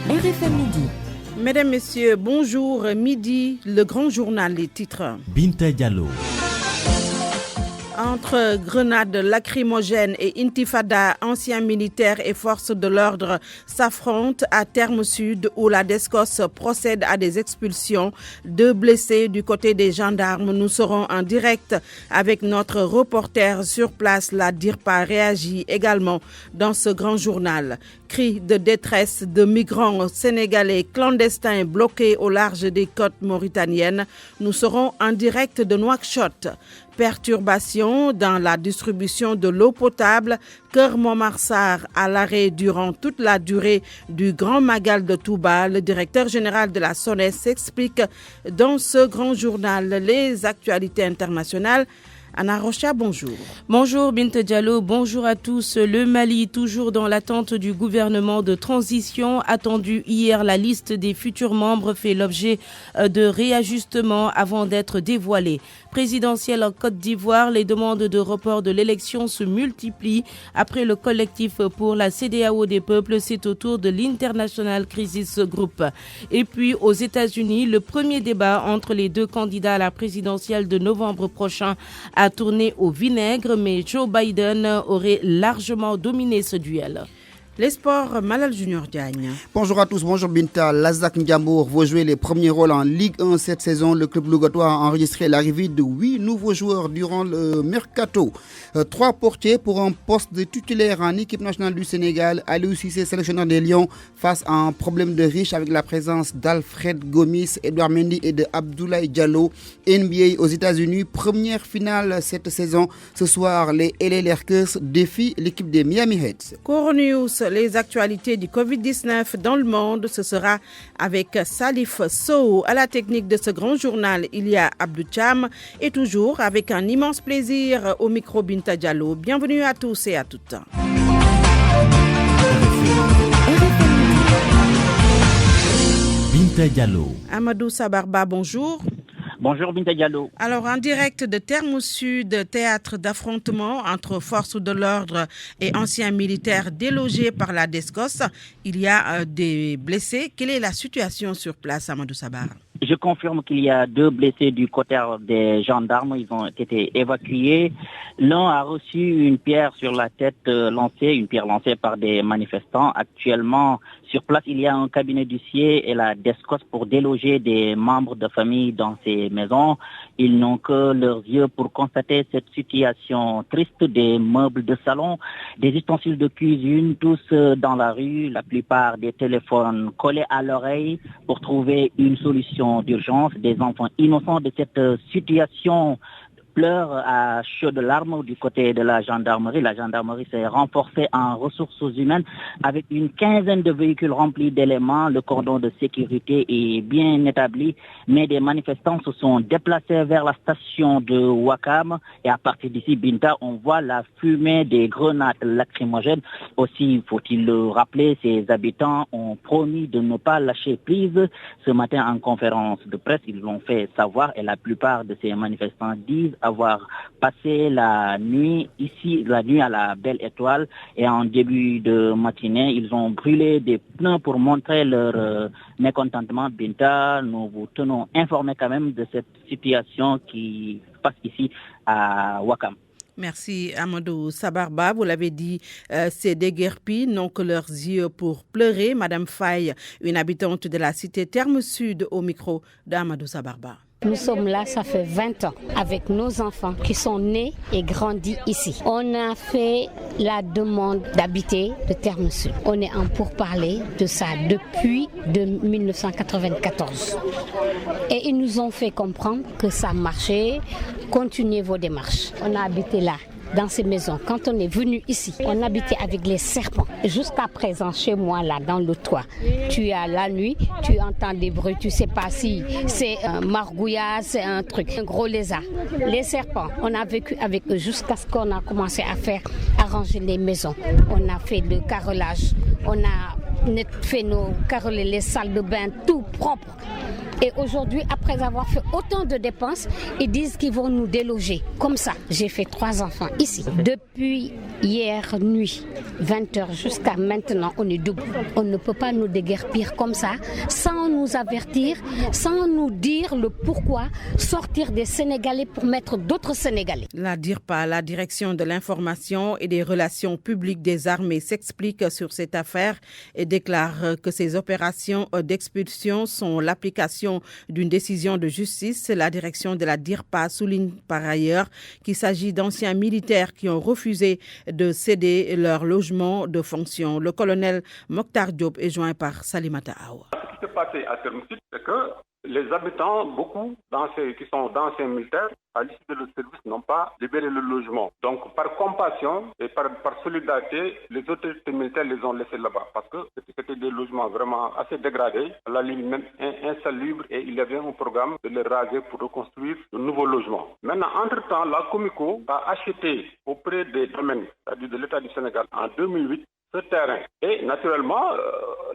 RFM Midi. Mesdames, Messieurs, bonjour. Midi, le grand journal, les titres. Binta Diallo. Entre grenades lacrymogènes et intifada, anciens militaires et forces de l'ordre s'affrontent à Terme Sud où la DSCOS procède à des expulsions. 2 blessés du côté des gendarmes. Nous serons en direct avec notre reporter sur place. La DIRPA réagit également dans ce grand journal. Cris de détresse de migrants sénégalais clandestins bloqués au large des côtes mauritaniennes. Nous serons en direct de Nouakchott. Perturbations dans la distribution de l'eau potable. Keur Momar Sarr à l'arrêt durant toute la durée du Grand Magal de Touba. Le directeur général de la SONES s'explique dans ce grand journal. Les actualités internationales. Anna Rocha, bonjour. Bonjour Binta Diallo, bonjour à tous. Le Mali, toujours dans l'attente du gouvernement de transition, attendu hier, la liste des futurs membres fait l'objet de réajustements avant d'être dévoilée. Présidentielle en Côte d'Ivoire, les demandes de report de l'élection se multiplient. Après le collectif pour la CEDEAO des peuples, c'est au tour de l'International Crisis Group. Et puis aux États-Unis, le premier débat entre les 2 candidats à la présidentielle de novembre prochain a tourné au vinaigre, mais Joe Biden aurait largement dominé ce duel. Les sports, Malal Junior Diagne. Bonjour à tous, bonjour Binta. L'Azak Ndiambour va jouer les premiers rôles en Ligue 1 cette saison. Le club lougatois a enregistré l'arrivée de 8 nouveaux joueurs durant le mercato. 3 portiers pour un poste de titulaire en équipe nationale du Sénégal. Aliou Cissé, sélectionneur des Lions, face à un problème de riche avec la présence d'Alfred Gomis, Edouard Mendy et de Abdoulaye Diallo. NBA aux États-Unis, première finale cette saison. Ce soir, les LA Lakers défient l'équipe des Miami Heat. Core News. Les actualités du Covid-19 dans le monde, ce sera avec Salif Sow. À la technique de ce grand journal, il y a Abdou Cham et toujours avec un immense plaisir au micro Binta Diallo. Bienvenue à tous et à toutes. Binta Diallo. Amadou Sabarba, bonjour. Bonjour Binta Diallo. Alors en direct de Terme Sud, théâtre d'affrontement entre forces de l'ordre et anciens militaires délogés par la DSCOS, il y a des blessés. Quelle est la situation sur place, Amadou Sabar? Je confirme qu'il y a 2 blessés du côté des gendarmes. Ils ont été évacués. L'un a reçu une pierre sur la tête une pierre lancée par des manifestants. Actuellement, sur place, il y a un cabinet d'huissier et la DSCOS pour déloger des membres de famille dans ces maisons. Ils n'ont que leurs yeux pour constater cette situation triste. Des meubles de salon, des ustensiles de cuisine, tous dans la rue, la plupart des téléphones collés à l'oreille pour trouver une solution d'urgence. Des enfants innocents de cette situation pleurent à chaudes larmes du côté de la gendarmerie. La gendarmerie s'est renforcée en ressources humaines avec une 15aine de véhicules remplis d'éléments. Le cordon de sécurité est bien établi, mais des manifestants se sont déplacés vers la station de Ouakam et à partir d'ici, Binta, on voit la fumée des grenades lacrymogènes. Aussi, faut-il le rappeler, ces habitants ont promis de ne pas lâcher prise. Ce matin, en conférence de presse, ils l'ont fait savoir et la plupart de ces manifestants disent avoir passé la nuit ici, la nuit à la Belle Étoile, et en début de matinée, ils ont brûlé des pneus pour montrer leur mécontentement. Binta, nous vous tenons informés quand même de cette situation qui se passe ici à Ouakam. Merci Amadou Sabarba, vous l'avez dit, ces déguerpis n'ont que leurs yeux pour pleurer. Madame Faye, une habitante de la cité Terme Sud, au micro d'Amadou Sabarba. Nous sommes là, ça fait 20 ans, avec nos enfants qui sont nés et grandis ici. On a fait la demande d'habiter de Terme Sud. On est en pourparlers de ça depuis 1994. Et ils nous ont fait comprendre que ça marchait. Continuez vos démarches. On a habité là, dans ces maisons. Quand on est venu ici, on habitait avec les serpents. Jusqu'à présent, chez moi, là, dans le toit, tu as la nuit, tu entends des bruits, tu sais pas si c'est un margouillard, c'est un truc, un gros lézard. Les serpents, on a vécu avec eux jusqu'à ce qu'on a commencé à ranger les maisons. On a fait le carrelage, on a fait carreler les salles de bain tout propre. Et aujourd'hui, après avoir fait autant de dépenses, ils disent qu'ils vont nous déloger. Comme ça, j'ai fait 3 enfants ici. Depuis hier nuit, 20h jusqu'à maintenant, on est debout. On ne peut pas nous déguerpir comme ça, sans nous avertir, sans nous dire le pourquoi, sortir des Sénégalais pour mettre d'autres Sénégalais. La DIRPA, la Direction de l'information et des relations publiques des armées, s'explique sur cette affaire et déclare que ces opérations d'expulsion sont l'application d'une décision de justice. La direction de la DIRPA souligne par ailleurs qu'il s'agit d'anciens militaires qui ont refusé de céder leur logement de fonction. Le colonel Mokhtar Diop est joint par Salimata Awa. Ce qui s'est passé à Terme Sud, c'est que les habitants, beaucoup qui sont d'anciens militaires, à l'issue de leur service, n'ont pas libéré le logement. Donc, par compassion et par solidarité, les autorités militaires les ont laissés là-bas parce que c'était des logements vraiment assez dégradés, à la limite même insalubres, et il y avait un programme de les raser pour reconstruire de nouveaux logements. Maintenant, entre-temps, la Comico a acheté auprès des domaines, c'est-à-dire de l'État du Sénégal, en 2008, ce terrain. Et naturellement,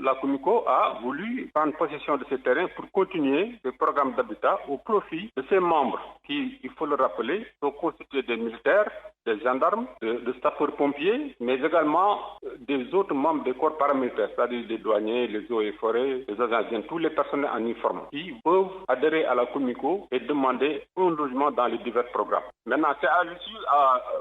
la Comico a voulu prendre possession de ce terrain pour continuer le programme d'habitat au profit de ses membres qui, il faut le rappeler, sont constitués des militaires, des gendarmes, de sapeurs-pompiers, mais également des autres membres des corps paramilitaires, c'est-à-dire des douaniers, les eaux et forêts, les agents, tous les personnels en uniforme, qui peuvent adhérer à la Comico et demander un logement dans les divers programmes. Maintenant, c'est à l'issue,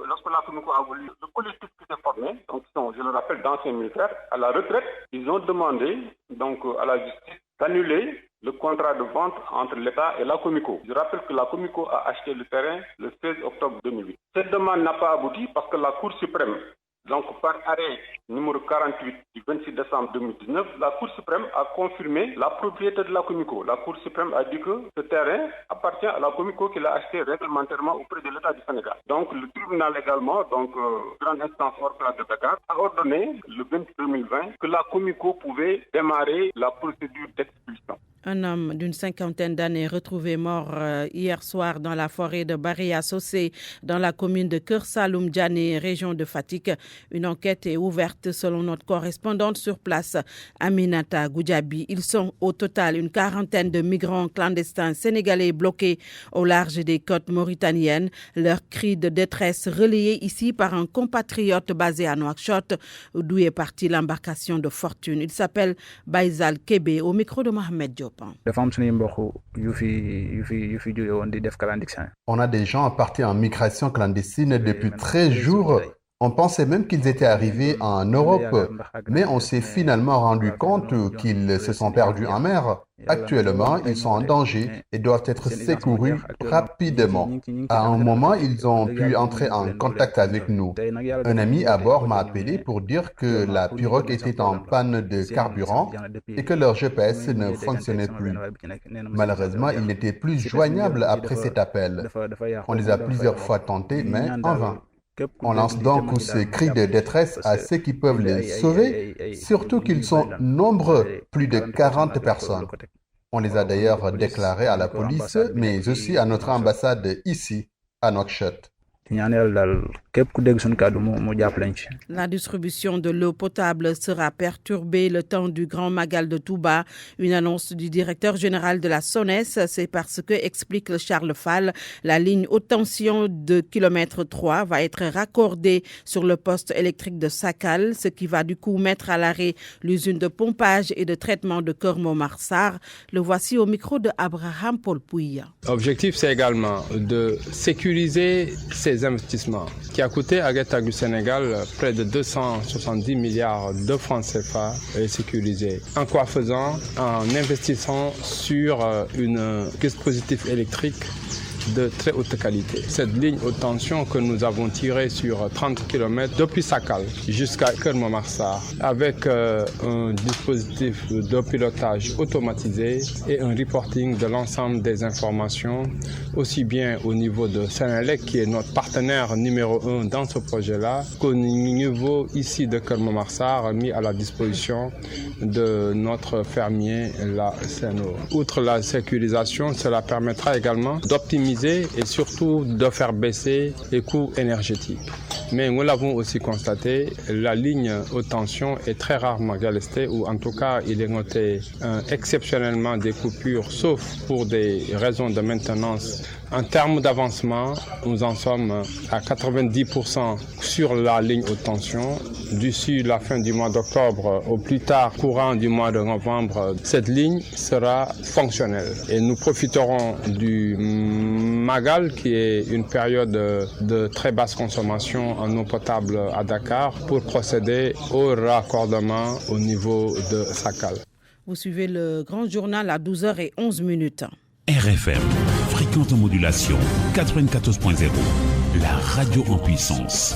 lorsque la Comico a voulu, le collectif qui s'est formé, donc je le rappelle, d'anciens militaires, à la retraite, ils ont demandé donc à la justice d'annuler le contrat de vente entre l'État et la Comico. Je rappelle que la Comico a acheté le terrain le 16 octobre 2008. Cette demande n'a pas abouti parce que la Cour suprême, donc par arrêt numéro 48 du 26 décembre 2019, la Cour suprême a confirmé la propriété de la Comico. La Cour suprême a dit que ce terrain appartient à la Comico qui l'a acheté réglementairement auprès de l'État du Sénégal. Donc le tribunal également, grande instance hors classe de Dakar, a ordonné le 20 2020 que la Comico pouvait démarrer la procédure d'expulsion. Un homme d'une 50aine d'années retrouvé mort hier soir dans la forêt de Baria Sossé, dans la commune de Keur Saloum Diané, région de Fatick. Une enquête est ouverte selon notre correspondante sur place, Aminata Goudjabi. Ils sont au total une 40aine de migrants clandestins sénégalais bloqués au large des côtes mauritaniennes. Leur cri de détresse relayé ici par un compatriote basé à Nouakchott, d'où est partie l'embarcation de fortune. Il s'appelle Baïzal Kébé, au micro de Mohamed Diop. On a des gens partis en migration clandestine depuis 13 jours. On pensait même qu'ils étaient arrivés en Europe, mais on s'est finalement rendu compte qu'ils se sont perdus en mer. Actuellement, ils sont en danger et doivent être secourus rapidement. À un moment, ils ont pu entrer en contact avec nous. Un ami à bord m'a appelé pour dire que la pirogue était en panne de carburant et que leur GPS ne fonctionnait plus. Malheureusement, ils n'étaient plus joignables après cet appel. On les a plusieurs fois tentés, mais en vain. On lance donc ces cris de détresse à ceux qui peuvent les sauver, surtout qu'ils sont nombreux, plus de 40 personnes. On les a d'ailleurs déclarés à la police, mais aussi à notre ambassade ici, à Nouakchott. La distribution de l'eau potable sera perturbée le temps du Grand Magal de Touba. Une annonce du directeur général de la SONES, c'est parce que, explique Charles Fall, la ligne haute tension de kilomètre 3 va être raccordée sur le poste électrique de Sakal, ce qui va du coup mettre à l'arrêt l'usine de pompage et de traitement de Keur Momar Sarr. Le voici au micro de Abraham Paul Pouya. L'objectif, c'est également de sécuriser ces investissements qui a coûté à l'État du Sénégal près de 270 milliards de francs CFA et sécurisé. En quoi faisant? En investissant sur un dispositif électrique de très haute qualité. Cette ligne haute tension que nous avons tirée sur 30 km depuis Sakal jusqu'à Keur Momar Sarr avec un dispositif de pilotage automatisé et un reporting de l'ensemble des informations, aussi bien au niveau de Sénélec qui est notre partenaire numéro 1 dans ce projet-là, qu'au niveau ici de Keur Momar Sarr mis à la disposition de notre fermier, la CNO. Outre la sécurisation, cela permettra également d'optimiser et surtout de faire baisser les coûts énergétiques. Mais nous l'avons aussi constaté, la ligne haute tension est très rarement délestée, ou en tout cas, il est noté exceptionnellement des coupures, sauf pour des raisons de maintenance. En termes d'avancement, nous en sommes à 90% sur la ligne haute tension. D'ici la fin du mois d'octobre, au plus tard, courant du mois de novembre, cette ligne sera fonctionnelle. Et nous profiterons du Magal, qui est une période de très basse consommation en eau potable à Dakar, pour procéder au raccordement au niveau de Sakal. Vous suivez le grand journal à 12h11. RFM, fréquente modulation 94.0, la radio en puissance.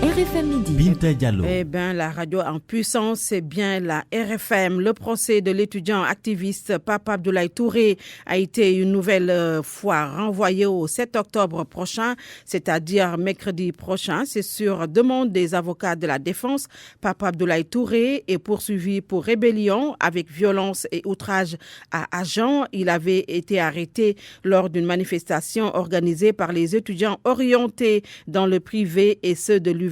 RFM Midi. Binta Diallo. Eh bien, la radio en puissance, c'est bien la RFM. Le procès de l'étudiant activiste Pape Abdoulaye Touré a été une nouvelle fois renvoyé au 7 octobre prochain, c'est-à-dire mercredi prochain. C'est sur demande des avocats de la défense. Pape Abdoulaye Touré est poursuivi pour rébellion avec violence et outrage à agents. Il avait été arrêté lors d'une manifestation organisée par les étudiants orientés dans le privé et ceux de l'UVS,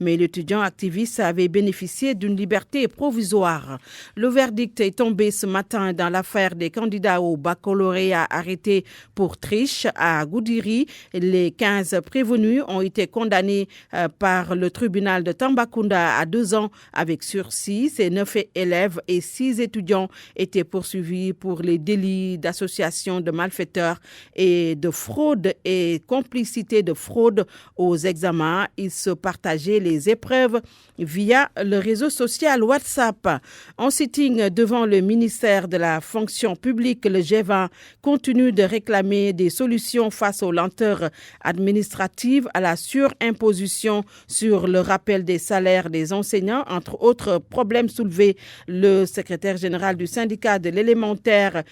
mais l'étudiant activiste avait bénéficié d'une liberté provisoire. Le verdict est tombé ce matin dans l'affaire des candidats au baccalauréat arrêtés pour triche à Goudiri. Les 15 prévenus ont été condamnés par le tribunal de Tambacounda à 2 ans avec sursis. Ces 9 élèves et 6 étudiants étaient poursuivis pour les délits d'association de malfaiteurs et de fraude et complicité de fraude aux examens. Ils se partageaient les épreuves via le réseau social WhatsApp. En sitting devant le ministère de la fonction publique, le G20 continue de réclamer des solutions face aux lenteurs administratives, à la surimposition sur le rappel des salaires des enseignants, entre autres problèmes soulevés. Le secrétaire général du syndicat de l'élémentaire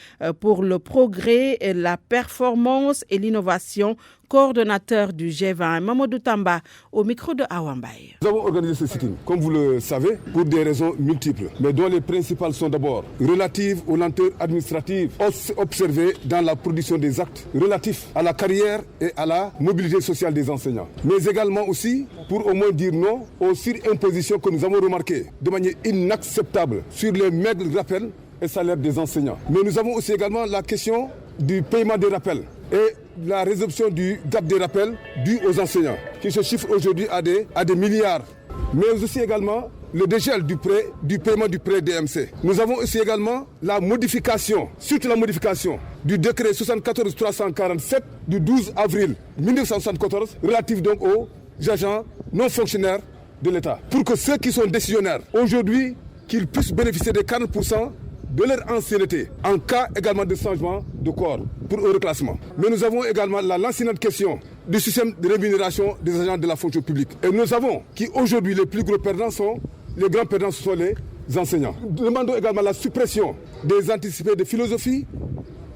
pour le progrès, la performance et l'innovation, coordonnateur du G20, Mamadou Tamba, au micro de Awambaye. Nous avons organisé ce sitting, comme vous le savez, pour des raisons multiples, mais dont les principales sont d'abord relatives aux lenteurs administratives observées dans la production des actes relatifs à la carrière et à la mobilité sociale des enseignants, mais également aussi pour au moins dire non aux surimpositions que nous avons remarquées de manière inacceptable sur les maigres rappels et salaires des enseignants. Mais nous avons aussi également la question du paiement des rappels et la résolution du gap des rappels dus aux enseignants, qui se chiffre aujourd'hui à des milliards. Mais aussi également le dégel du paiement du prêt DMC. Nous avons aussi également la modification, surtout la modification du décret 74-347 du 12 avril 1974, relatif donc aux agents non fonctionnaires de l'État. Pour que ceux qui sont décisionnaires aujourd'hui, qu'ils puissent bénéficier des 40% de leur ancienneté, en cas également de changement de corps pour un reclassement. Mais nous avons également la lancinante question du système de rémunération des agents de la fonction publique. Et nous savons qu'aujourd'hui, les plus gros perdants sont les grands perdants, ce sont les enseignants. Nous demandons également la suppression des anticipés de philosophie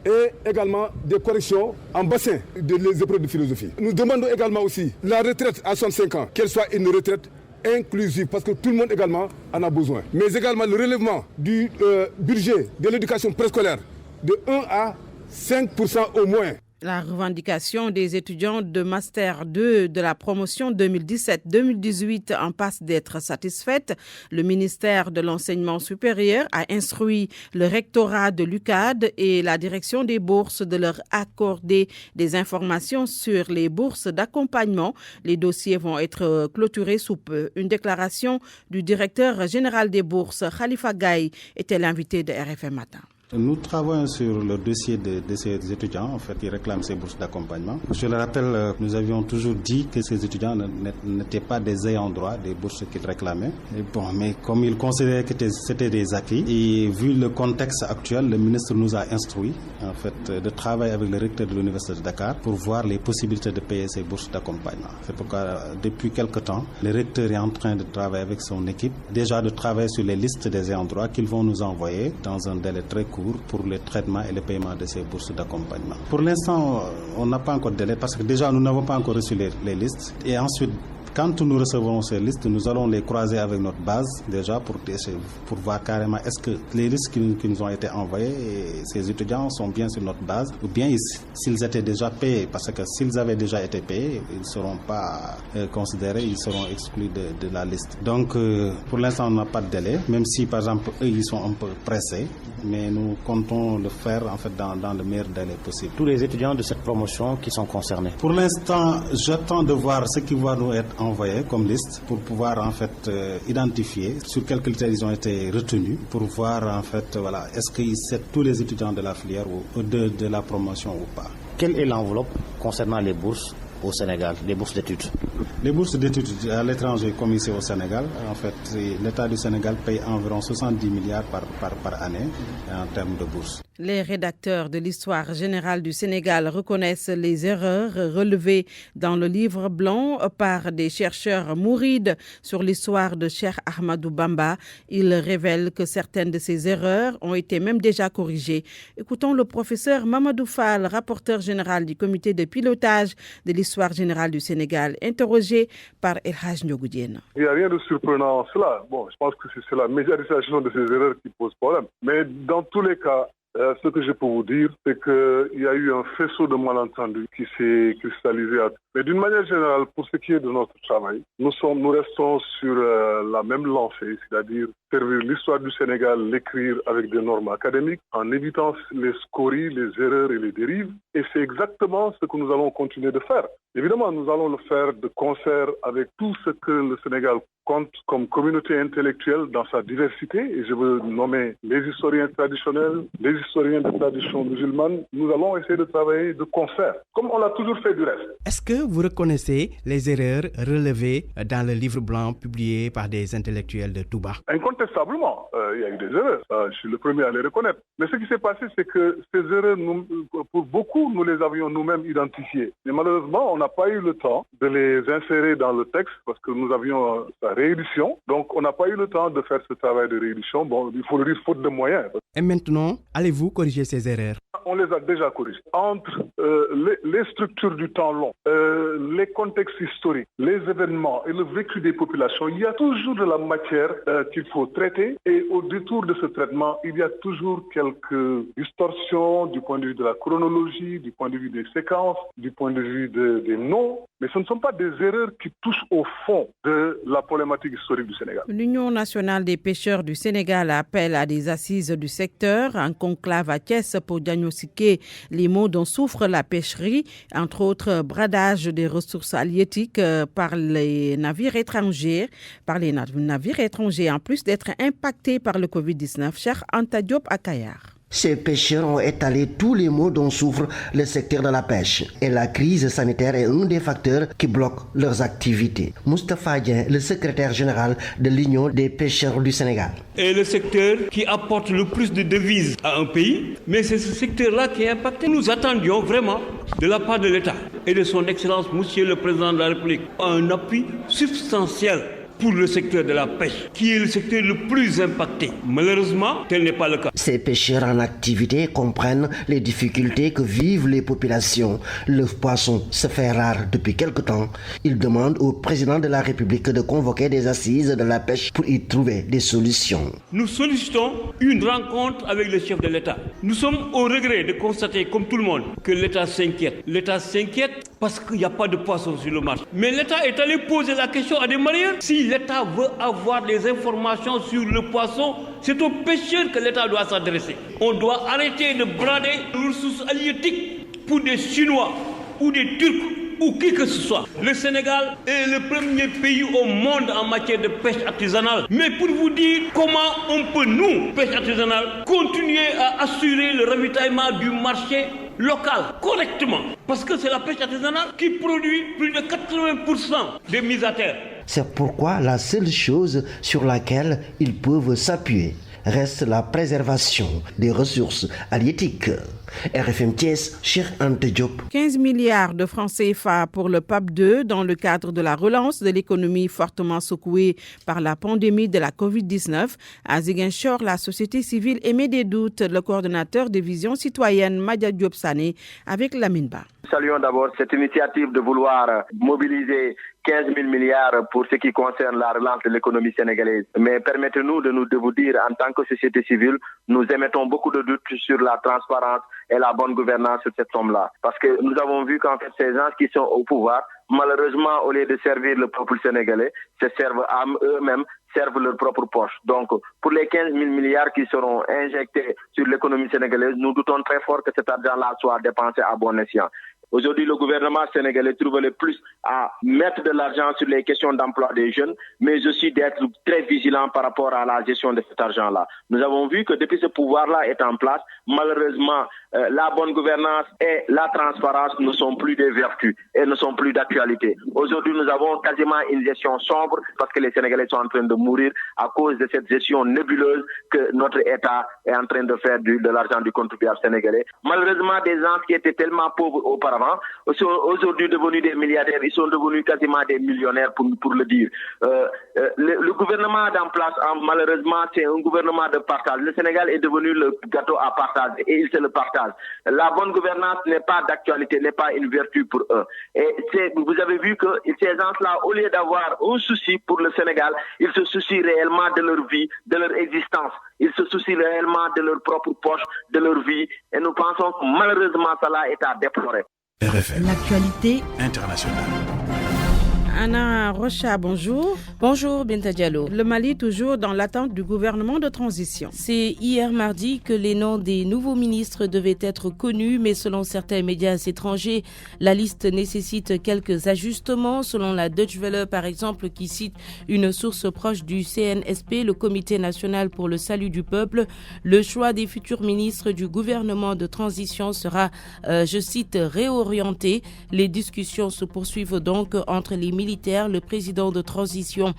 et également des corrections en bassin des épreuves de philosophie. Nous demandons également aussi la retraite à 65 ans, qu'elle soit une retraite inclusive, parce que tout le monde également en a besoin. Mais également le relèvement du budget de l'éducation préscolaire de 1 à 5% au moins. La revendication des étudiants de Master 2 de la promotion 2017-2018 en passe d'être satisfaite. Le ministère de l'Enseignement supérieur a instruit le rectorat de l'UCAD et la direction des bourses de leur accorder des informations sur les bourses d'accompagnement. Les dossiers vont être clôturés sous peu. Une déclaration du directeur général des bourses, Khalifa Gaye, était l'invité de RFM Matin. Nous travaillons sur le dossier de ces étudiants en fait, qui réclament ces bourses d'accompagnement. Je le rappelle, nous avions toujours dit que ces étudiants n'étaient pas des ayants droit des bourses qu'ils réclamaient. Mais comme ils considéraient que c'était des acquis, et vu le contexte actuel, le ministre nous a instruit en fait, de travailler avec le recteur de l'Université de Dakar pour voir les possibilités de payer ces bourses d'accompagnement. C'est pourquoi, depuis quelque temps, le recteur est en train de travailler avec son équipe, déjà de travailler sur les listes des ayants droit qu'ils vont nous envoyer dans un délai très court pour le traitement et le paiement de ces bourses d'accompagnement. Pour l'instant, on n'a pas encore de délai parce que déjà nous n'avons pas encore reçu les listes et ensuite Quand nous recevons ces listes, nous allons les croiser avec notre base déjà pour voir carrément est-ce que les listes qui nous ont été envoyées, ces étudiants sont bien sur notre base ou bien s'ils étaient déjà payés, parce que s'ils avaient déjà été payés, ils ne seront pas considérés, ils seront exclus de la liste. Donc pour l'instant, on n'a pas de délai, même si par exemple eux ils sont un peu pressés, mais nous comptons le faire en fait dans le meilleur délai possible. Tous les étudiants de cette promotion qui sont concernés. Pour l'instant, j'attends de voir ce qui va nous être envoyé comme liste pour pouvoir en fait identifier sur quels critères ils ont été retenus pour voir en fait voilà est-ce que c'est tous les étudiants de la filière ou de la promotion ou pas. Quelle est l'enveloppe concernant les bourses au Sénégal, les bourses d'études? Les bourses d'études à l'étranger comme ici au Sénégal, en fait, l'État du Sénégal paye environ 70 milliards par année en termes de bourses. Les rédacteurs de l'histoire générale du Sénégal reconnaissent les erreurs relevées dans le livre blanc par des chercheurs mourides sur l'histoire de Cheikh Ahmadou Bamba. Ils révèlent que certaines de ces erreurs ont été même déjà corrigées. Écoutons le professeur Mamadou Fall, rapporteur général du comité de pilotage de l'histoire générale du Sénégal, interrogé par El Hadj Ndiogou Diène. Il n'y a rien de surprenant en cela. Bon, je pense que c'est la médiatisation de ces erreurs qui pose problème. Mais dans tous les cas, ce que je peux vous dire, c'est qu'il y a eu un faisceau de malentendus qui s'est cristallisé. Mais d'une manière générale, pour ce qui est de notre travail, nous restons sur la même lancée, c'est-à-dire servir l'histoire du Sénégal, l'écrire avec des normes académiques, en évitant les scories, les erreurs et les dérives. Et c'est exactement ce que nous allons continuer de faire. Évidemment, nous allons le faire de concert avec tout ce que le Sénégal compte comme communauté intellectuelle dans sa diversité. Et je veux nommer les historiens traditionnels, les historiens de tradition musulmane. Nous allons essayer de travailler de concert, comme on l'a toujours fait du reste. Est-ce que vous reconnaissez les erreurs relevées dans le livre blanc publié par des intellectuels de Touba? Incontestablement, il y a eu des erreurs. Je suis le premier à les reconnaître. Mais ce qui s'est passé, c'est que ces erreurs, pour beaucoup, nous les avions nous-mêmes identifiées. Mais malheureusement, on n'a pas eu le temps de les insérer dans le texte parce que nous avions sa réédition. Donc, on n'a pas eu le temps de faire ce travail de réédition. Bon, il faut le dire, faute de moyens. Et maintenant, allez-vous corriger ces erreurs? On les a déjà corrigées. Entre les structures du temps long, les contextes historiques, les événements et le vécu des populations, il y a toujours de la matière qu'il faut traiter. Et au détour de ce traitement, il y a toujours quelques distorsions du point de vue de la chronologie, du point de vue des séquences, du point de vue des noms. Mais ce ne sont pas des erreurs qui touchent au fond de la problématique historique du Sénégal. L'Union nationale des pêcheurs du Sénégal appelle à des assises du secteur, un conclave à Thiès pour diagnostiquer les maux dont souffre la pêcherie, entre autres bradage des ressources halieutiques par les navires étrangers, en plus d'être impactés par le Covid-19. Cheikh Anta Diop à Kayar. Ces pêcheurs ont étalé tous les maux dont souffre le secteur de la pêche. Et la crise sanitaire est un des facteurs qui bloquent leurs activités. Moustapha Dieng, le secrétaire général de l'Union des pêcheurs du Sénégal. Et le secteur qui apporte le plus de devises à un pays, mais c'est ce secteur-là qui est impacté. Nous attendions vraiment de la part de l'État et de son Excellence, Monsieur le Président de la République, un appui substantiel pour le secteur de la pêche, qui est le secteur le plus impacté. Malheureusement, tel n'est pas le cas. Ces pêcheurs en activité comprennent les difficultés que vivent les populations. Le poisson se fait rare depuis quelque temps. Ils demandent au président de la République de convoquer des assises de la pêche pour y trouver des solutions. Nous sollicitons une rencontre avec le chef de l'État. Nous sommes au regret de constater, comme tout le monde, que l'État s'inquiète. L'État s'inquiète parce qu'il n'y a pas de poisson sur le marché. Mais l'État est allé poser la question à des marieurs. Si l'État veut avoir des informations sur le poisson, c'est aux pêcheurs que l'État doit s'adresser. On doit arrêter de brader les ressources halieutiques pour des Chinois ou des Turcs ou qui que ce soit. Le Sénégal est le premier pays au monde en matière de pêche artisanale. Mais pour vous dire comment on peut, nous, pêche artisanale, continuer à assurer le ravitaillement du marché local correctement. Parce que c'est la pêche artisanale qui produit plus de 80% des mises à terre. C'est pourquoi la seule chose sur laquelle ils peuvent s'appuyer reste la préservation des ressources halieutiques. RFM Thiès, Cheikh Anta Diop. 15 milliards de francs CFA pour le PAP 2 dans le cadre de la relance de l'économie fortement secouée par la pandémie de la Covid-19. À Ziguinchor, la société civile émet des doutes. Le coordonnateur de Vision citoyenne, Madia Diop Sané, avec Lamine Ba. Saluons d'abord cette initiative de vouloir mobiliser 15 000 milliards pour ce qui concerne la relance de l'économie sénégalaise. Mais permettez-nous de vous dire, en tant que société civile, nous émettons beaucoup de doutes sur la transparence et la bonne gouvernance sur cette somme-là. Parce que nous avons vu qu'en fait, ces gens qui sont au pouvoir, malheureusement, au lieu de servir le peuple sénégalais, se servent à eux-mêmes, servent leur propre poche. Donc, pour les 15 000 milliards qui seront injectés sur l'économie sénégalaise, nous doutons très fort que cet argent-là soit dépensé à bon escient. Aujourd'hui, le gouvernement sénégalais trouve le plus à mettre de l'argent sur les questions d'emploi des jeunes, mais aussi d'être très vigilant par rapport à la gestion de cet argent-là. Nous avons vu que depuis ce pouvoir-là est en place, malheureusement, la bonne gouvernance et la transparence ne sont plus des vertus et ne sont plus d'actualité. Aujourd'hui, nous avons quasiment une gestion sombre parce que les Sénégalais sont en train de mourir à cause de cette gestion nébuleuse que notre État est en train de faire de l'argent du contribuable sénégalais. Malheureusement, des gens qui étaient tellement pauvres auparavant sont aujourd'hui devenus des milliardaires, ils sont devenus quasiment des millionnaires pour le dire. Le gouvernement en place, malheureusement, c'est un gouvernement de partage. Le Sénégal est devenu le gâteau à partage et il se le partage. La bonne gouvernance n'est pas d'actualité, n'est pas une vertu pour eux. Et vous avez vu que ces gens-là, au lieu d'avoir un souci pour le Sénégal, ils se soucient réellement de leur vie, de leur existence. Ils se soucient réellement de leur propre poche, de leur vie. Et nous pensons que malheureusement, cela est à déplorer. RFM. L'actualité internationale. Anna Rocha, bonjour. Bonjour Binta Diallo. Le Mali toujours dans l'attente du gouvernement de transition. C'est hier mardi que les noms des nouveaux ministres devaient être connus, mais selon certains médias étrangers, la liste nécessite quelques ajustements. Selon la Deutsche Welle par exemple, qui cite une source proche du CNSP, le Comité national pour le salut du peuple, le choix des futurs ministres du gouvernement de transition sera, je cite, réorienté. Les discussions se poursuivent donc entre les militaires, le président de transition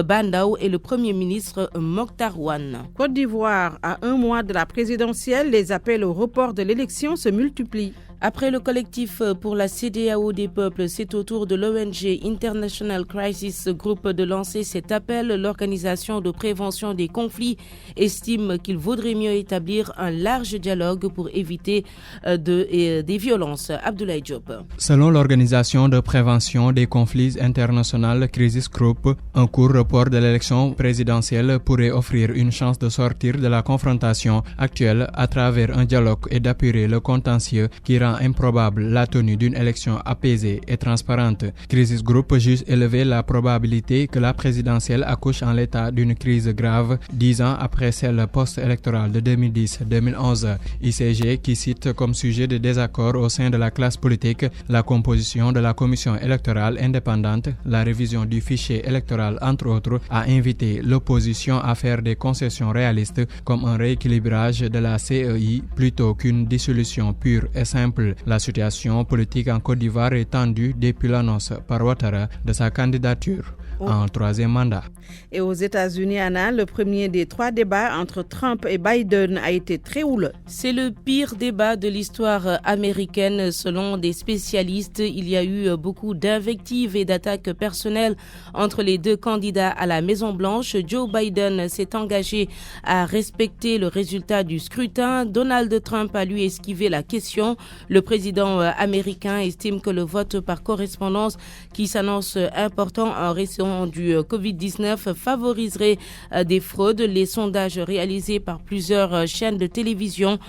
Bandao et le premier ministre Mokhtar Ouane. Côte d'Ivoire, à un mois de la présidentielle, les appels au report de l'élection se multiplient. Après le collectif pour la CEDEAO des peuples, c'est au tour de l'ONG International Crisis Group de lancer cet appel. L'organisation de prévention des conflits estime qu'il vaudrait mieux établir un large dialogue pour éviter des violences. Abdoulaye Diop. Selon l'organisation de prévention des conflits International Crisis Group, un court report de l'élection présidentielle pourrait offrir une chance de sortir de la confrontation actuelle à travers un dialogue et d'apurer le contentieux qui rend improbable la tenue d'une élection apaisée et transparente. Crisis Group juge élever la probabilité que la présidentielle accouche en l'état d'une crise grave 10 ans après celle post-électorale de 2010-2011. ICG qui cite comme sujet de désaccord au sein de la classe politique la composition de la commission électorale indépendante, la révision du fichier électoral entre autres, a invité l'opposition à faire des concessions réalistes comme un rééquilibrage de la CEI plutôt qu'une dissolution pure et simple. La situation politique en Côte d'Ivoire est tendue depuis l'annonce par Ouattara de sa candidature en troisième mandat. Et aux États-Unis, Anna, le premier des 3 débats entre Trump et Biden a été très houleux. C'est le pire débat de l'histoire américaine selon des spécialistes. Il y a eu beaucoup d'invectives et d'attaques personnelles entre les deux candidats à la Maison-Blanche. Joe Biden s'est engagé à respecter le résultat du scrutin. Donald Trump a lui esquivé la question. Le président américain estime que le vote par correspondance qui s'annonce important en raison du Covid-19 favoriserait des fraudes. Les sondages réalisés par plusieurs chaînes de télévision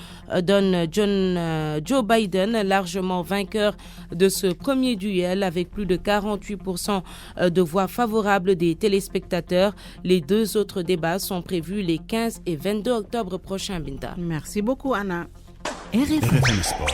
donnent Joe Biden largement vainqueur de ce premier duel avec plus de 48% de voix favorables des téléspectateurs. Les 2 autres débats sont prévus les 15 et 22 octobre prochains, Binta. Merci beaucoup, Anna. RFM Sport.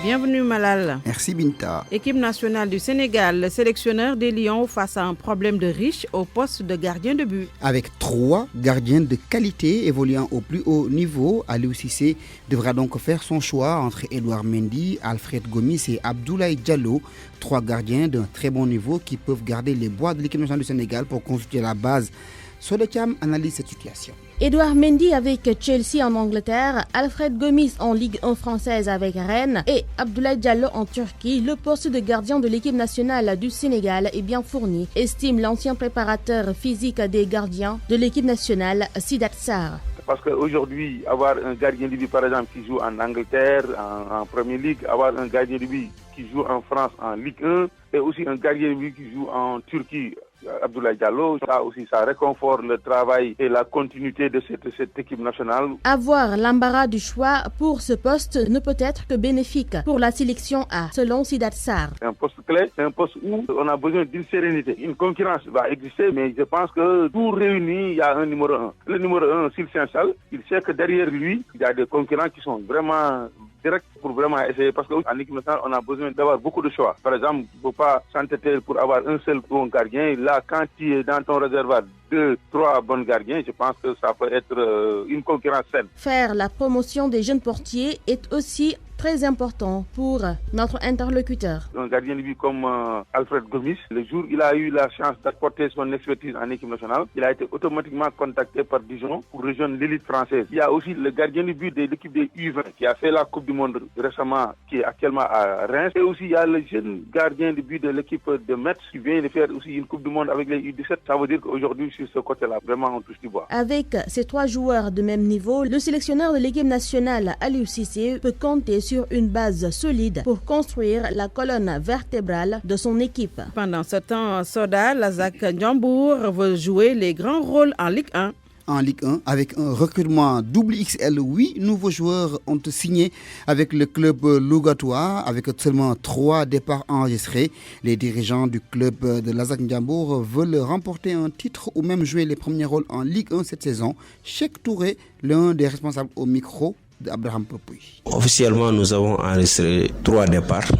Bienvenue Malal. Merci Binta. Équipe nationale du Sénégal, le sélectionneur des Lions face à un problème de riche au poste de gardien de but. Avec 3 gardiens de qualité évoluant au plus haut niveau, Aliou Cissé devra donc faire son choix entre Edouard Mendy, Alfred Gomis et Abdoulaye Diallo. 3 gardiens d'un très bon niveau qui peuvent garder les bois de l'équipe nationale du Sénégal pour constituer la base. Sodekam analyse cette situation. Edouard Mendy avec Chelsea en Angleterre, Alfred Gomis en Ligue 1 française avec Rennes et Abdoulaye Diallo en Turquie, le poste de gardien de l'équipe nationale du Sénégal est bien fourni, estime l'ancien préparateur physique des gardiens de l'équipe nationale, Sidat Sarr. parce qu'aujourd'hui, avoir un gardien de but, par exemple, qui joue en Angleterre, en Premier League, avoir un gardien de but qui joue en France en Ligue 1, et aussi un gardien de but qui joue en Turquie, Abdoulaye Diallo, ça aussi, ça réconforte le travail et la continuité de cette équipe nationale. Avoir l'embarras du choix pour ce poste ne peut être que bénéfique pour la sélection A, selon Sidat Sarr. C'est un poste clé, c'est un poste où on a besoin d'une sérénité. Une concurrence va exister, mais je pense que tout réuni, il y a un numéro 1. Le numéro 1, s'il s'installe, il sait que derrière lui, il y a des concurrents qui sont vraiment direct pour vraiment essayer, parce qu'en équipe nationale, on a besoin d'avoir beaucoup de choix. Par exemple, il ne faut pas s'entêter pour avoir un seul bon gardien. Là, quand tu es dans ton réservoir 2, 3 bons gardiens, je pense que ça peut être une concurrence saine. Faire la promotion des jeunes portiers est aussi très important pour notre interlocuteur. Un gardien de but comme Alfred Gomis, le jour où il a eu la chance d'apporter son expertise en équipe nationale, il a été automatiquement contacté par Dijon pour rejoindre l'élite française. Il y a aussi le gardien de but de l'équipe des U20 qui a fait la Coupe du Monde récemment, qui est actuellement à Reims. Et aussi il y a le jeune gardien de but de l'équipe de Metz qui vient de faire aussi une Coupe du Monde avec les U17. Ça veut dire qu'aujourd'hui, sur ce côté-là, vraiment on touche du bois. Avec ces 3 joueurs de même niveau, le sélectionneur de l'équipe nationale, Aliou Cissé, peut compter sur une base solide pour construire la colonne vertébrale de son équipe. Pendant ce temps, Soda Lazak Ndiambour veut jouer les grands rôles en Ligue 1. En Ligue 1, avec un recrutement double XL, 8 nouveaux joueurs ont signé avec le club lougatois, avec seulement 3 départs enregistrés. Les dirigeants du club de Lazak Ndiambour veulent remporter un titre ou même jouer les premiers rôles en Ligue 1 cette saison. Cheikh Touré, l'un des responsables au micro d'Abraham Popouy. Officiellement, nous avons enregistré 3 départs.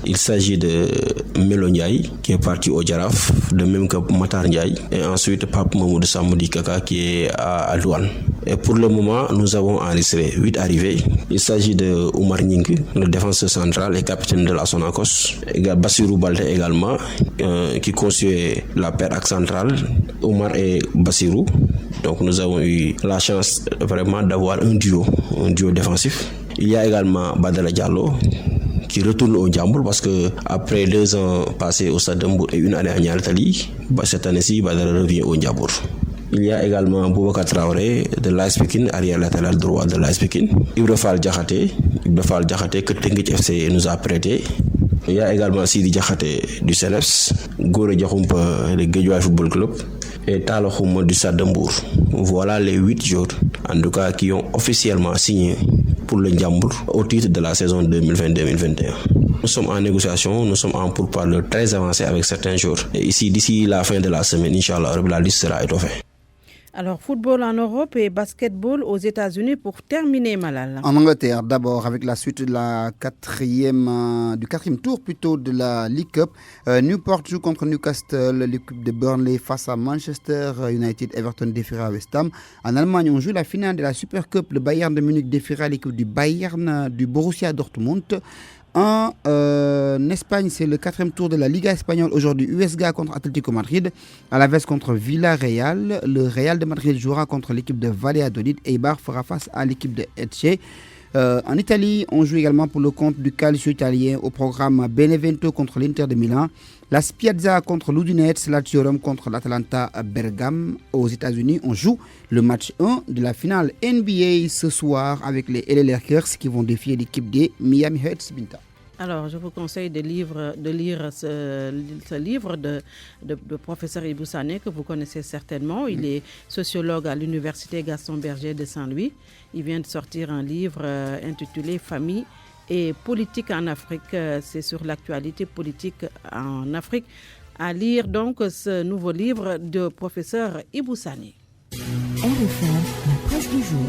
Il s'agit de Melo Ndiaye qui est parti au Djaraf, de même que Matar Ndiaye, et ensuite Pape Mamoudou Samoudi Kaka qui est à Douane. Et pour le moment, nous avons enregistré 8 arrivées. Il s'agit de Oumar Nyingue, le défenseur central et capitaine de la Sonacos. Bassirou Balde également, qui constitue la paire axe centrale, Oumar et Bassirou. Donc nous avons eu la chance vraiment d'avoir un duo défensif. Il y a également Badala Diallo qui retourne au Ndiambour parce que après 2 ans passés au Stade de Mbour et 1 année à Niaritali, cette année-ci Badala revient au Ndiambour. Il y a également Boubacar Traoré de l'AS Pikine, arrière latéral droit de l'AS Pikine. Ibra Fall Diakhaté que Teungueth FC nous a prêté. Il y a également Sidi Diakhaté du CNEPS, Goré Diakhoumpa de Guédiawaye Football Club et Talla Khouma du Stade de Mbour. Voilà les 8 joueurs, en tout cas, qui ont officiellement signé pour le Ndiambour au titre de la saison 2020-2021. Nous sommes en négociation, nous sommes en pourparlers très avancés avec certains joueurs. Et ici, d'ici la fin de la semaine, Inch'Allah, la liste sera étoffée. Alors, football en Europe et basketball aux États-Unis pour terminer, Malal. En Angleterre, d'abord, avec la suite de du quatrième tour plutôt de la League Cup. Newport joue contre Newcastle, l'équipe de Burnley face à Manchester United, Everton défiera à West Ham. En Allemagne, on joue la finale de la Super Cup. Le Bayern de Munich défiera l'équipe du Bayern du Borussia Dortmund. En Espagne, c'est le 4e tour de la Liga espagnole. Aujourd'hui, USGA contre Atlético Madrid. Alaves contre Villarreal. Le Real de Madrid jouera contre l'équipe de Valladolid. Eibar fera face à l'équipe de Elche. En Italie, on joue également pour le compte du Calcio italien au programme Benevento contre l'Inter de Milan. La Spiazza contre l'Udinese, Lazio Rome contre l'Atalanta Bergame. Aux États-Unis, on joue le match 1 de la finale NBA ce soir avec les LA Lakers qui vont défier l'équipe des Miami Heat. Binta. Alors, je vous conseille de lire ce livre de professeur Ibou Sané que vous connaissez certainement. Il est sociologue à l'université Gaston Berger de Saint-Louis. Il vient de sortir un livre intitulé Famille et politique en Afrique. C'est sur l'actualité politique en Afrique. À lire donc ce nouveau livre de professeur Ibou Sané. RFM, la presse du jour.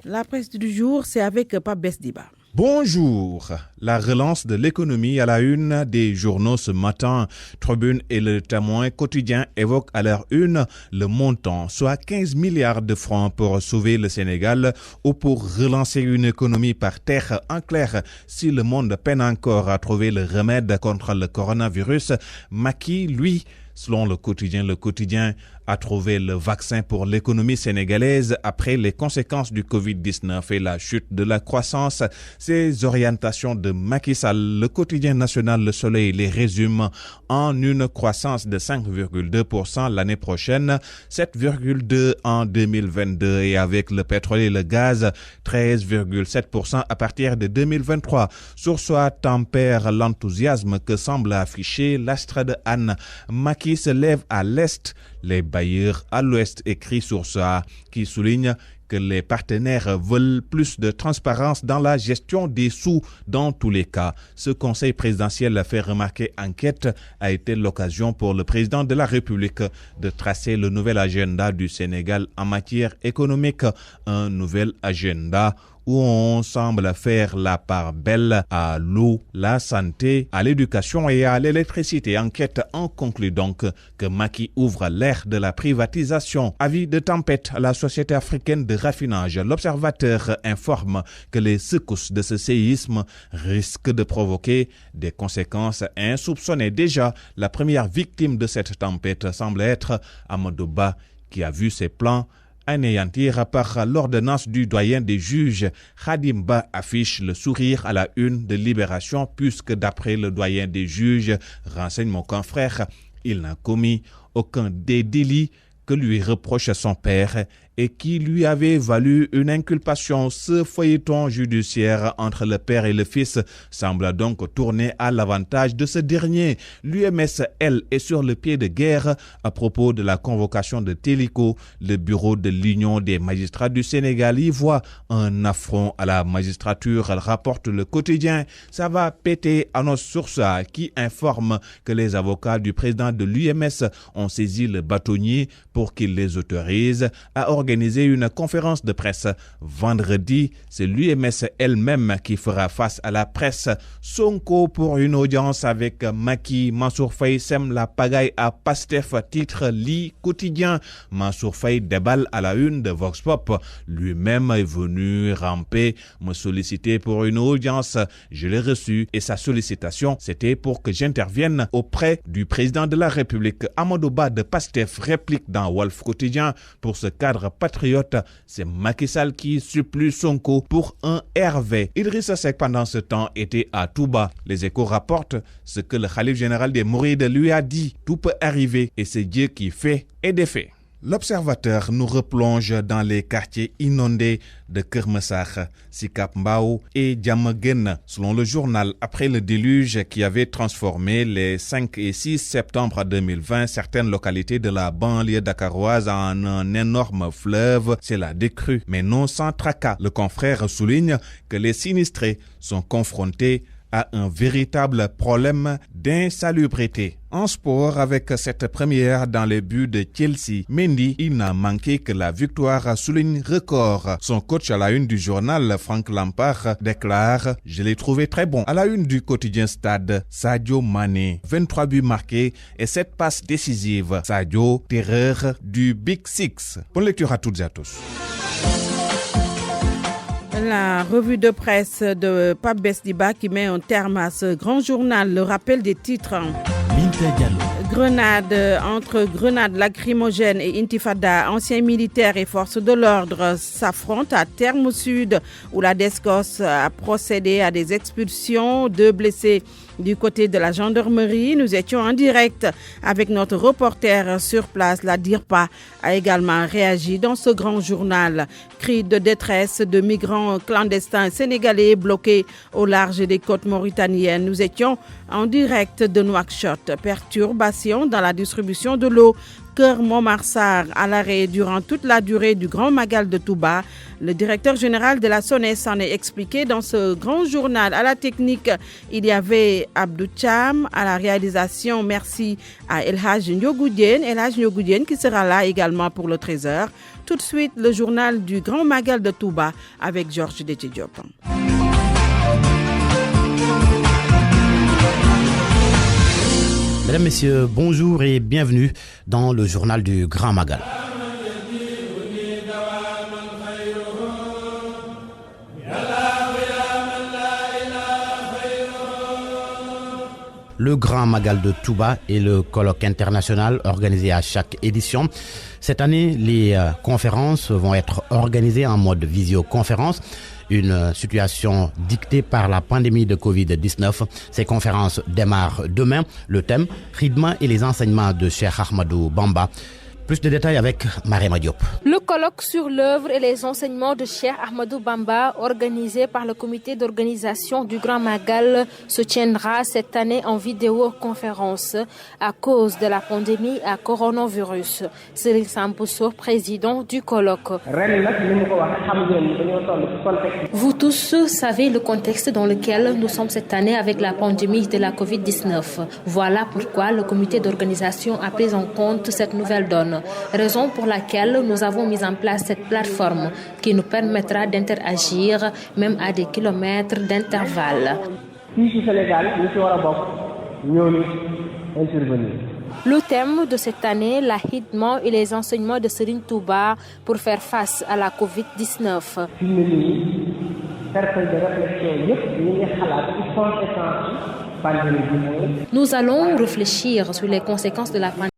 La presse du jour, c'est avec Pape Besdiba. Bonjour. La relance de l'économie à la une des journaux ce matin. Tribune et le Témoin quotidien évoquent à leur une le montant, soit 15 milliards de francs pour sauver le Sénégal ou pour relancer une économie par terre. En clair, si le monde peine encore à trouver le remède contre le coronavirus, Macky, lui, selon le quotidien, à trouver le vaccin pour l'économie sénégalaise après les conséquences du Covid-19 et la chute de la croissance. Ces orientations de Macky Sall, le quotidien national Le Soleil les résume en une croissance de 5,2% l'année prochaine, 7,2% en 2022 et avec le pétrole et le gaz, 13,7% à partir de 2023. Source A tempère l'enthousiasme que semble afficher l'astre de Anne. Macky se lève à l'est, les bailleurs à l'ouest, écrit Source A, qui souligne que les partenaires veulent plus de transparence dans la gestion des sous dans tous les cas. Ce conseil présidentiel fait remarquer enquête a été l'occasion pour le président de la République de tracer le nouvel agenda du Sénégal en matière économique, un nouvel agenda où on semble faire la part belle à l'eau, la santé, à l'éducation et à l'électricité. Enquête en conclut donc que Macky ouvre l'ère de la privatisation. Avis de tempête à la Société africaine de raffinage. L'Observateur informe que les secousses de ce séisme risquent de provoquer des conséquences insoupçonnées. Déjà, la première victime de cette tempête semble être Amadou Ba, qui a vu ses plans anéantir par l'ordonnance du doyen des juges. Khadim Ba affiche le sourire à la une de Libération puisque d'après le doyen des juges, renseigne mon confrère, il n'a commis aucun des délits que lui reproche son père et qui lui avait valu une inculpation. Ce feuilleton judiciaire entre le père et le fils semble donc tourner à l'avantage de ce dernier. L'UMS, elle, est sur le pied de guerre à propos de la convocation de Télico. Le bureau de l'Union des magistrats du Sénégal y voit un affront à la magistrature, rapporte le quotidien. Ça va péter à nos sources qui informent que les avocats du président de l'UMS ont saisi le bâtonnier pour qu'il les autorise à organiser une conférence de presse. Vendredi, c'est l'UMS elle-même qui fera face à la presse. Sonko pour une audience avec Macky. Mansour Faye sème la pagaille à Pastef, titre Li quotidien. Mansour Faye déballe à la une de Vox Pop. Lui-même est venu ramper, me solliciter pour une audience. Je l'ai reçu et sa sollicitation, c'était pour que j'intervienne auprès du président de la République. Amadou Ba de Pastef réplique dans Wolf quotidien. Pour ce cadre patriote, c'est Macky Sall qui supplie Sonko pour un RV. Idrissa Seck pendant ce temps était à Touba. Les Échos rapportent ce que le khalife général des Mourides lui a dit. Tout peut arriver et c'est Dieu qui fait et défait. L'Observateur nous replonge dans les quartiers inondés de Keur Massar, Sicap Mbao et Diamaguène. Selon le journal, après le déluge qui avait transformé les 5 et 6 septembre 2020 certaines localités de la banlieue dakaroise en un énorme fleuve, c'est la décrue, mais non sans tracas. Le confrère souligne que les sinistrés sont confrontés à un véritable problème d'insalubrité. En sport, avec cette première dans les buts de Chelsea, Mendy, il n'a manqué que la victoire souligne record. Son coach à la une du journal, Frank Lampard, déclare « Je l'ai trouvé très bon ». À la une du quotidien Stade, Sadio Mané, 23 buts marqués et 7 passes décisives. Sadio, terreur du Big Six. Bonne lecture à toutes et à tous. La revue de presse de Pape Besdiba qui met un terme à ce grand journal. Le rappel des titres. Grenade, entre grenades lacrymogènes et intifada, anciens militaires et forces de l'ordre s'affrontent à Terme Sud où la DSCOS a procédé à des expulsions, 2 blessés du côté de la gendarmerie. Nous étions en direct avec notre reporter sur place. La DIRPA a également réagi dans ce grand journal. Cris de détresse de migrants clandestins sénégalais bloqués au large des côtes mauritaniennes. Nous étions en direct de Nouakchott. Perturbation dans la distribution de l'eau. Keur Momarsar à l'arrêt durant toute la durée du Grand Magal de Touba. Le directeur général de la SONES s'en est expliqué dans ce grand journal. À la technique, il y avait Abdou Cham. À la réalisation, merci à El Hadj Ndiogoudien. El Hadj Ndiogoudien qui sera là également pour le 13h. Tout de suite, le journal du Grand Magal de Touba avec Georges Déthié Diop. Mesdames, Messieurs, bonjour et bienvenue dans le journal du Grand Magal. le Grand Magal de Touba et le colloque international organisé à chaque édition. Cette année, les conférences vont être organisées en mode visioconférence. Une situation dictée par la pandémie de Covid-19. Ces conférences démarrent demain. Le thème, Khidma et les enseignements de Cheikh Ahmadou Bamba. Plus de détails avec Marema Diop. Le colloque sur l'œuvre et les enseignements de Cheikh Ahmadou Bamba, organisé par le comité d'organisation du Grand Magal, se tiendra cette année en vidéoconférence à cause de la pandémie à coronavirus. Serigne Sambousso, président du colloque. Vous tous savez le contexte dans lequel nous sommes cette année avec la pandémie de la Covid-19. Voilà pourquoi le comité d'organisation a pris en compte cette nouvelle donne. Raison pour laquelle nous avons mis en place cette plateforme qui nous permettra d'interagir même à des kilomètres d'intervalle. Le thème de cette année, la Khidma et les enseignements de Serigne Touba pour faire face à la Covid-19. Nous allons réfléchir sur les conséquences de la pandémie.